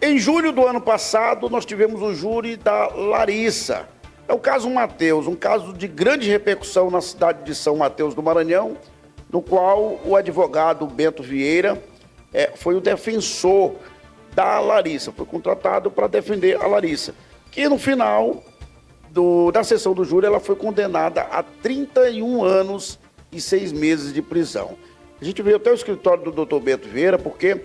Em julho do ano passado, nós tivemos o júri da Larissa. É o caso Mateus, um caso de grande repercussão na cidade de São Mateus do Maranhão, no qual o advogado Bento Vieira foi o defensor da Larissa, foi contratado para defender a Larissa, que no final da sessão do júri ela foi condenada a 31 anos e 6 meses de prisão. A gente veio até o escritório do doutor Bento Vieira porque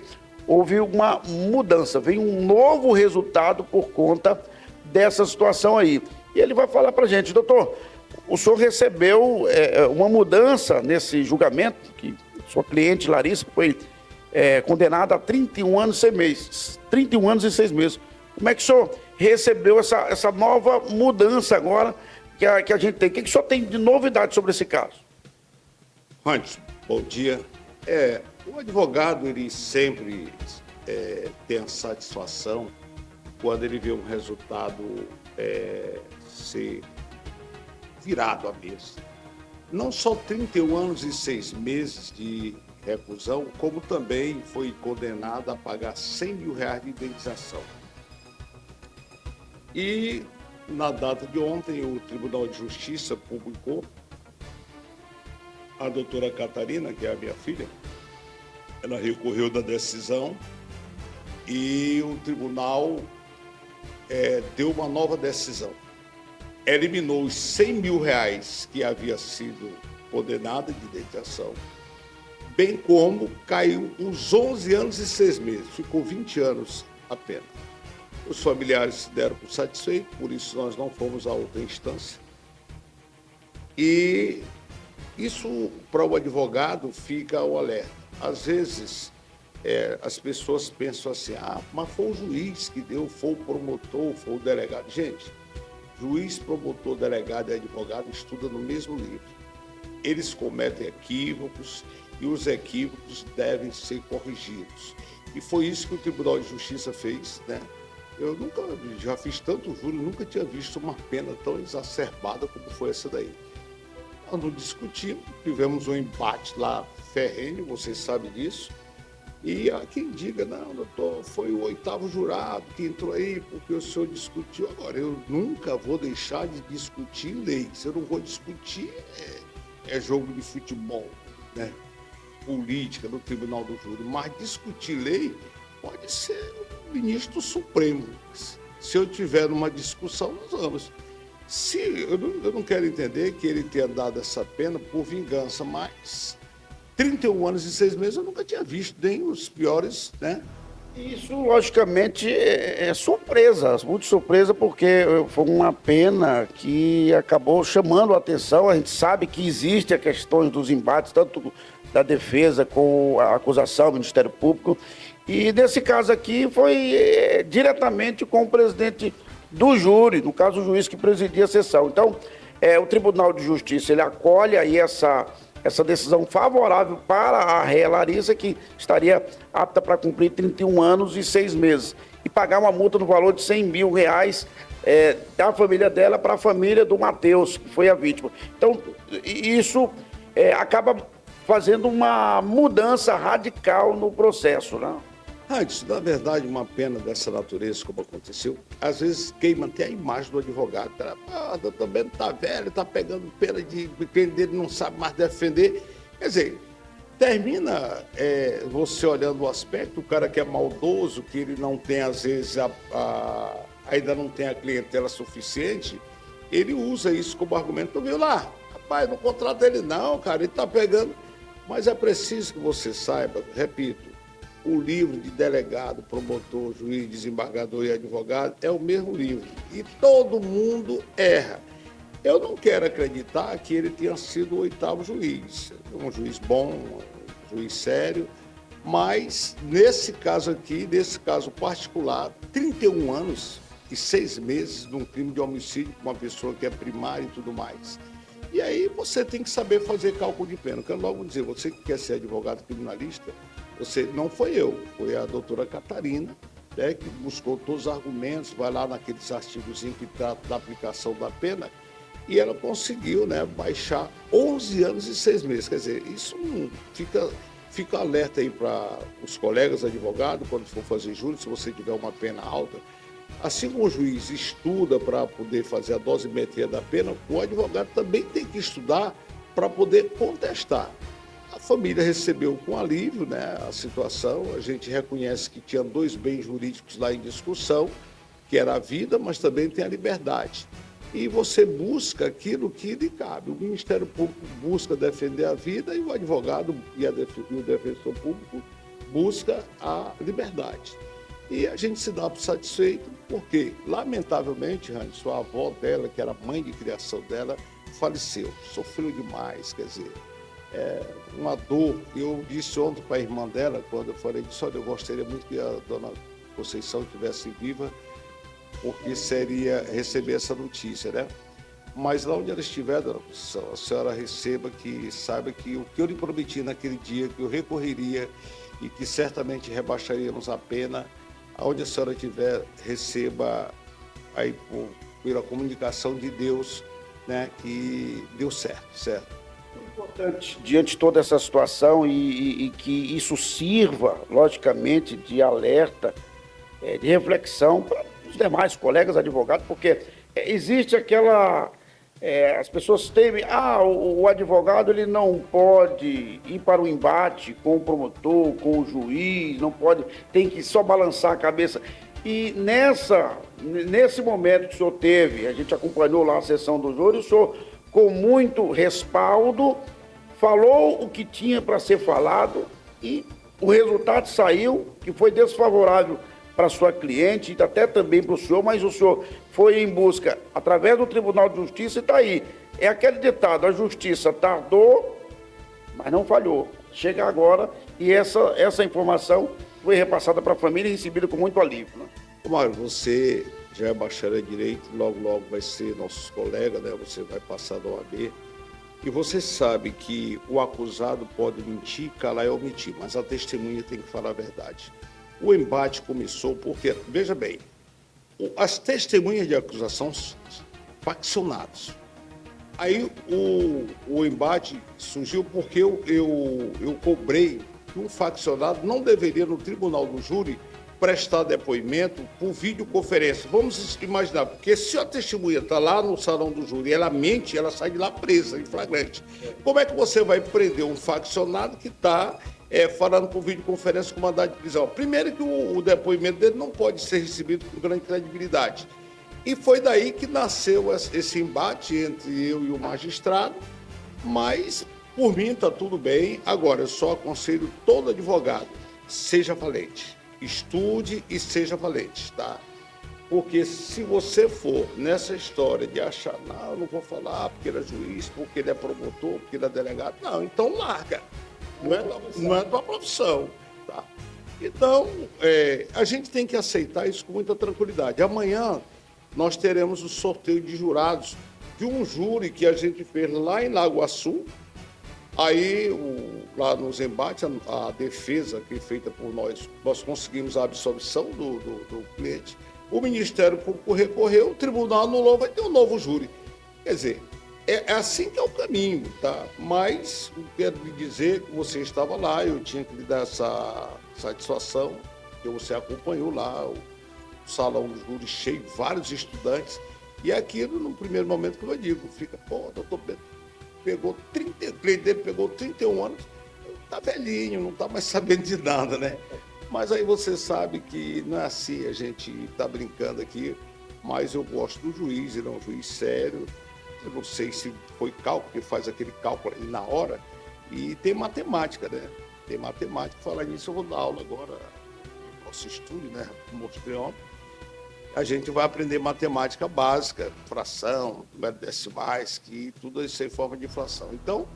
houve uma mudança, veio um novo resultado por conta dessa situação aí. E ele vai falar para a gente, doutor, o senhor recebeu uma mudança nesse julgamento, que sua cliente Larissa foi condenada a 31 anos e 6 meses. 31 anos e 6 meses. Como é que o senhor recebeu essa nova mudança agora que a gente tem? O que o senhor tem de novidade sobre esse caso? Anderson, bom dia. O advogado, ele sempre tem a satisfação quando ele vê um resultado ser virado à mesa. Não só 31 anos e 6 meses de reclusão, como também foi condenado a pagar R$100 mil de indenização. E, na data de ontem, o Tribunal de Justiça publicou a doutora Catarina, que é a minha filha, ela recorreu da decisão e o tribunal deu uma nova decisão. Eliminou os R$100 mil que havia sido condenada de indenização, bem como caiu os 11 anos e 6 meses, ficou 20 anos apenas. Os familiares se deram por satisfeitos, por isso nós não fomos a outra instância. E isso, para o advogado, fica o alerta. Às vezes, as pessoas pensam assim, mas foi o juiz que deu, foi o promotor, foi o delegado. Gente, juiz, promotor, delegado e advogado estudam no mesmo livro. Eles cometem equívocos e os equívocos devem ser corrigidos. E foi isso que o Tribunal de Justiça fez, né? Eu já fiz tanto júri, nunca tinha visto uma pena tão exacerbada como foi essa daí. Nós não discutimos, tivemos um embate lá ferrenho, vocês sabem disso. E há quem diga, não, doutor, foi o 8º jurado que entrou aí porque o senhor discutiu. Agora, eu nunca vou deixar de discutir lei. Se eu não vou discutir, jogo de futebol, né? Política no Tribunal do Júri. Mas discutir lei pode ser o ministro do Supremo. Se eu tiver numa discussão, nós vamos. Eu não quero entender que ele tenha dado essa pena por vingança, mas 31 anos e 6 meses eu nunca tinha visto, nem os piores, né? Isso, logicamente, é surpresa, muito surpresa, porque foi uma pena que acabou chamando a atenção. A gente sabe que existem as questões dos embates, tanto da defesa com a acusação, o Ministério Público, e nesse caso aqui foi diretamente com o presidente do júri, no caso o juiz que presidia a sessão. Então, o Tribunal de Justiça, ele acolhe aí essa decisão favorável para a réia Larissa, que estaria apta para cumprir 31 anos e 6 meses, e pagar uma multa no valor de R$100 mil da família dela para a família do Mateus, que foi a vítima. Então, isso acaba fazendo uma mudança radical no processo, né? Antes, na verdade, uma pena dessa natureza, como aconteceu, às vezes queima até a imagem do advogado. Doutor Bento tá velho, tá pegando pena de quem ele não sabe mais defender. Quer dizer, termina você olhando o aspecto, o cara que é maldoso, que ele não tem, às vezes, ainda não tem a clientela suficiente, ele usa isso como argumento. Tu viu lá? Rapaz, não contrata ele não, cara, ele tá pegando. Mas é preciso que você saiba, repito, o livro de delegado, promotor, juiz, desembargador e advogado é o mesmo livro. E todo mundo erra. Eu não quero acreditar que ele tenha sido o 8º juiz. Um juiz bom, um juiz sério. Mas, nesse caso aqui, nesse caso particular, 31 anos e 6 meses num crime de homicídio com uma pessoa que é primária e tudo mais. E aí você tem que saber fazer cálculo de pena. Eu quero logo dizer, você que quer ser advogado criminalista, não foi eu, foi a doutora Catarina, né, que buscou todos os argumentos, vai lá naqueles artigos que tratam da aplicação da pena, e ela conseguiu, né, baixar 11 anos e 6 meses. Quer dizer, isso não fica fica alerta aí para os colegas advogados, quando for fazer júri, se você tiver uma pena alta, assim como o juiz estuda para poder fazer a dosimetria da pena, o advogado também tem que estudar para poder contestar. A família recebeu com alívio, né, a situação, a gente reconhece que tinha 2 bens jurídicos lá em discussão, que era a vida, mas também tem a liberdade. E você busca aquilo que lhe cabe. O Ministério Público busca defender a vida e o advogado e o defensor público busca a liberdade. E a gente se dá por satisfeito porque, lamentavelmente, Rani, a avó dela, que era mãe de criação dela, faleceu, sofreu demais, quer dizer, uma dor. Eu disse ontem para a irmã dela, quando eu falei disso, olha, eu gostaria muito que a dona Conceição estivesse viva, porque seria receber essa notícia, né? Mas lá onde ela estiver, dona Conceição, a senhora receba, que saiba que o que eu lhe prometi naquele dia, que eu recorreria e que certamente rebaixaríamos a pena, aonde a senhora estiver, receba aí pela comunicação de Deus, né, que deu certo, certo? Importante, diante de toda essa situação, e que isso sirva, logicamente, de alerta, de reflexão para os demais colegas advogados, porque existe aquela... as pessoas temem, o advogado ele não pode ir para o embate com o promotor, com o juiz, não pode, tem que só balançar a cabeça. E nesse momento que o senhor teve, a gente acompanhou lá a sessão do júri, o senhor, com muito respaldo, falou o que tinha para ser falado e o resultado saiu, que foi desfavorável para sua cliente e até também para o senhor, mas o senhor foi em busca, através do Tribunal de Justiça, e está aí. É aquele ditado, a justiça tardou, mas não falhou. Chega agora e essa informação foi repassada para a família e recebida com muito alívio, né? Mário, você já é bacharel em Direito, logo vai ser nosso colega, né? Você vai passar da OAB. E você sabe que o acusado pode mentir, calar e omitir, mas a testemunha tem que falar a verdade. O embate começou porque, veja bem, as testemunhas de acusação são faccionadas. Aí o embate surgiu porque eu cobrei que um faccionado não deveria, no tribunal do júri, prestar depoimento por videoconferência. Vamos imaginar, porque se a testemunha está lá no salão do júri, ela mente, ela sai de lá presa, em flagrante. Como é que você vai prender um faccionado que está falando por videoconferência com mandado de prisão? Primeiro que o depoimento dele não pode ser recebido com grande credibilidade. E foi daí que nasceu esse embate entre eu e o magistrado, mas por mim está tudo bem. Agora, eu só aconselho todo advogado, seja valente, estude e seja valente, tá? Porque se você for nessa história de achar, não, eu não vou falar porque ele é juiz, porque ele é promotor, porque ele é delegado, não, então larga. Não é tua profissão, tá? Então, a gente tem que aceitar isso com muita tranquilidade. Amanhã nós teremos o sorteio de jurados de um júri que a gente fez lá em Lagoa Sul. Aí, lá nos embates, a defesa que é feita por nós conseguimos a absolvição do cliente. O Ministério Público recorreu, o tribunal anulou, vai ter um novo júri. Quer dizer, é assim que é o caminho, tá? Mas quero lhe dizer que você estava lá, eu tinha que lhe dar essa satisfação, que você acompanhou lá o salão do júri cheio, vários estudantes, e aquilo, no primeiro momento, como eu digo, fica, doutor Pedro, o cliente dele pegou 31 anos, tá velhinho, não tá mais sabendo de nada, né? Mas aí você sabe que não é assim, a gente tá brincando aqui, mas eu gosto do juiz, ele é um juiz sério. Eu não sei se foi cálculo, porque faz aquele cálculo ali na hora, e tem matemática, né? Tem matemática. Falar nisso, eu vou dar aula agora no nosso estúdio, né? Mostrei ontem. A gente vai aprender matemática básica, fração, decimais, que tudo isso é forma de inflação. Então,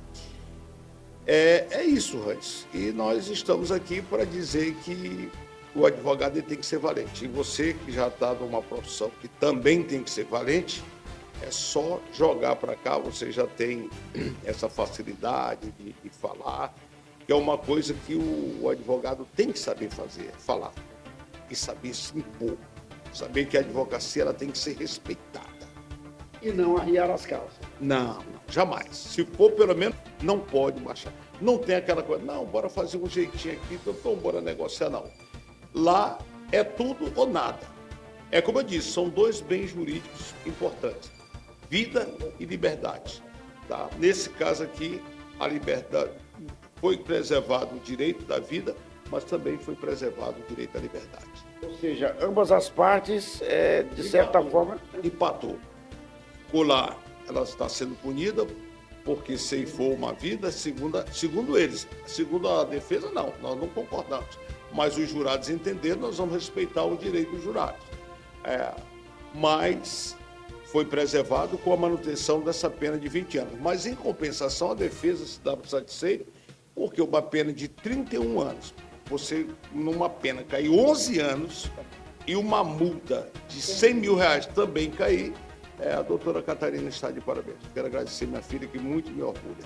é isso, Hans. E nós estamos aqui para dizer que o advogado tem que ser valente. E você que já está numa profissão que também tem que ser valente, é só jogar para cá, você já tem essa facilidade de falar, que é uma coisa que o advogado tem que saber fazer, falar, e saber se impor, saber que a advocacia ela tem que ser respeitada. E não arriar as calças. Não, jamais. Se for, pelo menos, não pode baixar. Não tem aquela coisa, não, bora fazer um jeitinho aqui, então bora negociar, não. Lá é tudo ou nada. É como eu disse, são dois bens jurídicos importantes, vida e liberdade. Tá? Nesse caso aqui, a liberdade foi preservado o direito da vida, mas também foi preservado o direito à liberdade. Ou seja, ambas as partes, de certa forma... Empatou. Colar, ela está sendo punida porque ceifou uma vida, segundo eles. Segundo a defesa, não, nós não concordamos. Mas os jurados entenderam, nós vamos respeitar o direito dos jurados. Mas foi preservado com a manutenção dessa pena de 20 anos. Mas, em compensação, a defesa se dá satisfeita porque uma pena de 31 anos, você, numa pena, cair 11 anos e uma multa de 100 mil reais também cair, a doutora Catarina está de parabéns. Quero agradecer minha filha, que muito me orgulha.